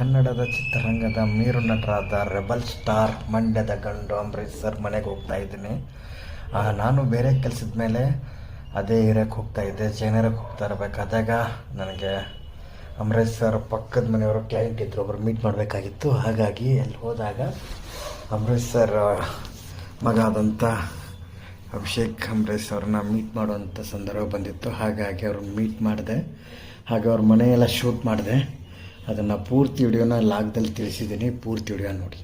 ಕನ್ನಡದ ಚಿತ್ರರಂಗದ ಮೇರು ನಟರಾದ ರೆಬಲ್ ಸ್ಟಾರ್ ಮಂಡ್ಯದ ಗಂಡು ಅಂಬರೀಷ್ ಸರ್ ಮನೆಗೆ ಹೋಗ್ತಾ ಇದ್ದೀನಿ. ನಾನು ಬೇರೆ ಕೆಲಸದ ಮೇಲೆ ಅದೇ ಏರಿಯಾಕ್ಕೆ ಹೋಗ್ತಾ ಇದ್ದೆ. ಜಯನಗರಕ್ಕೆ ಹೋಗ್ತಾ ಇರಬೇಕಾದಾಗ ನನಗೆ ಅಂಬರೀಷ್ ಸರ್ ಪಕ್ಕದ ಮನೆಯವರು ಕ್ಲೈಂಟ್ ಇದ್ದರು, ಒಬ್ಬರು ಮೀಟ್ ಮಾಡಬೇಕಾಗಿತ್ತು. ಹಾಗಾಗಿ ಅಲ್ಲಿ ಹೋದಾಗ ಅಂಬರೀಷ್ ಸರ್ ಮಗ ಆದಂಥ ಅಭಿಷೇಕ್ ಅಂಬರೀಷ್ ಅವ್ರನ್ನ ಮೀಟ್ ಮಾಡುವಂಥ ಸಂದರ್ಭ ಬಂದಿತ್ತು. ಹಾಗಾಗಿ ಅವ್ರನ್ನ ಮೀಟ್ ಮಾಡಿದೆ. ಹಾಗೆ ಅವ್ರ ಮನೆಯೆಲ್ಲ ಶೂಟ್ ಮಾಡಿದೆ. ಅದನ್ನು ಪೂರ್ತಿ ವಿಡಿಯೋನ ಲಾಗ್ದಲ್ಲಿ ತಿಳಿಸಿದ್ದೀನಿ, ಪೂರ್ತಿ ವಿಡಿಯೋ ನೋಡಿ.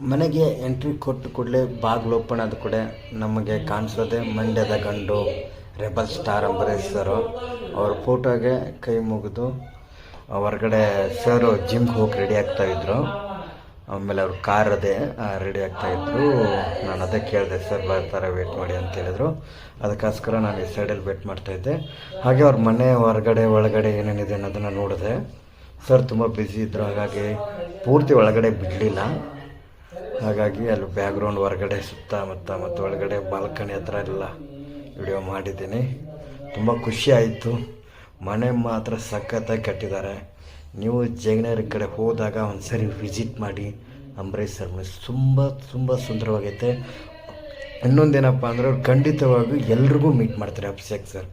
ಮನೆಗೆ ಎಂಟ್ರಿ ಕೊಟ್ಟು ಕೂಡಲೇ ಬಾಗಿಲು ಓಪನ್ ಆದ ಕೂಡ ನಮಗೆ ಕಾಣಿಸೋದೆ ಮಂಡ್ಯದ ಗಂಡು ರೆಬಲ್ ಸ್ಟಾರ್ ಅಂಬರೀಷ್ ಸರು. ಅವ್ರ ಫೋಟೋಗೆ ಕೈ ಮುಗಿದು ಹೊರಗಡೆ ಸರು ಜಿಮ್ಗೆ ಹೋಗಿ ರೆಡಿ ಆಗ್ತಾಯಿದ್ರು. ಆಮೇಲೆ ಅವ್ರ ಕಾರ್ ಅದೇ ರೆಡಿ ಆಗ್ತಾಯಿದ್ರು. ನಾನು ಅದೇ ಕೇಳಿದೆ, ಸರ್ ಬರ್ತಾರೆ ವೇಟ್ ಮಾಡಿ ಅಂತ ಹೇಳಿದ್ರು. ಅದಕ್ಕೋಸ್ಕರ ನಾನು ಈ ಸೈಡಲ್ಲಿ ವೇಟ್ ಮಾಡ್ತಾಯಿದ್ದೆ. ಹಾಗೆ ಅವ್ರ ಮನೆ ಹೊರಗಡೆ ಒಳಗಡೆ ಏನೇನಿದೆ ಅನ್ನೋದನ್ನು ನೋಡಿದೆ. ಸರ್ ತುಂಬ ಬ್ಯುಸಿ ಇದ್ದರು, ಹಾಗಾಗಿ ಪೂರ್ತಿ ಒಳಗಡೆ ಬಿಡಲಿಲ್ಲ. ಹಾಗಾಗಿ ಅಲ್ಲಿ ಬ್ಯಾಕ್ಗ್ರೌಂಡ್ ಹೊರಗಡೆ ಸುತ್ತಮುತ್ತ ಮತ್ತು ಒಳಗಡೆ ಬಾಲ್ಕನಿ ಹತ್ರ ಎಲ್ಲ ವಿಡಿಯೋ ಮಾಡಿದ್ದೀನಿ. ತುಂಬ ಖುಷಿ ಆಯಿತು. ಮನೆ ಮಾತ್ರ ಸಖತ್ತಾಗಿ ಕಟ್ಟಿದ್ದಾರೆ. ನೀವು ಜಯನಗರ ಕಡೆ ಹೋದಾಗ ಒಂದು ಸರಿ ವಿಸಿಟ್ ಮಾಡಿ. ಅಂಬರೀಷ್ ಸರ್ ಮನೆ ತುಂಬ ಸುಂದರವಾಗೈತೆ. ಇನ್ನೊಂದೇನಪ್ಪ ಅಂದರೆ ಅವ್ರು ಖಂಡಿತವಾಗಿಯೂ ಎಲ್ರಿಗೂ ಮೀಟ್ ಮಾಡ್ತಾರೆ. ಅಭಿಷೇಕ್ ಸರ್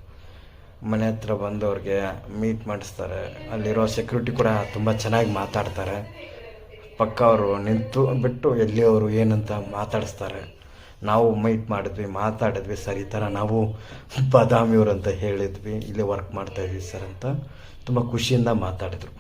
ಮನೆ ಹತ್ರ ಬಂದವ್ರಿಗೆ ಮೀಟ್ ಮಾಡಿಸ್ತಾರೆ. ಅಲ್ಲಿರೋ ಸೆಕ್ಯೂರಿಟಿ ಕೂಡ ತುಂಬ ಚೆನ್ನಾಗಿ ಮಾತಾಡ್ತಾರೆ. ಪಕ್ಕ ಅವರು ನಿಂತು ಬಿಟ್ಟು ಎಲ್ಲಿ ಅವರು ಏನಂತ ಮಾತಾಡಿಸ್ತಾರೆ. ನಾವು ಮೀಟ್ ಮಾತಾಡಿದ್ವಿ ಸರ್, ಈ ಥರ ನಾವು ಬಾದಾಮಿಯವರು ಅಂತ ಹೇಳಿದ್ವಿ, ಇಲ್ಲಿ ವರ್ಕ್ ಮಾಡ್ತಾಯಿದ್ವಿ ಸರ್ ಅಂತ ತುಂಬ ಖುಷಿಯಿಂದ ಮಾತಾಡಿದ್ರು.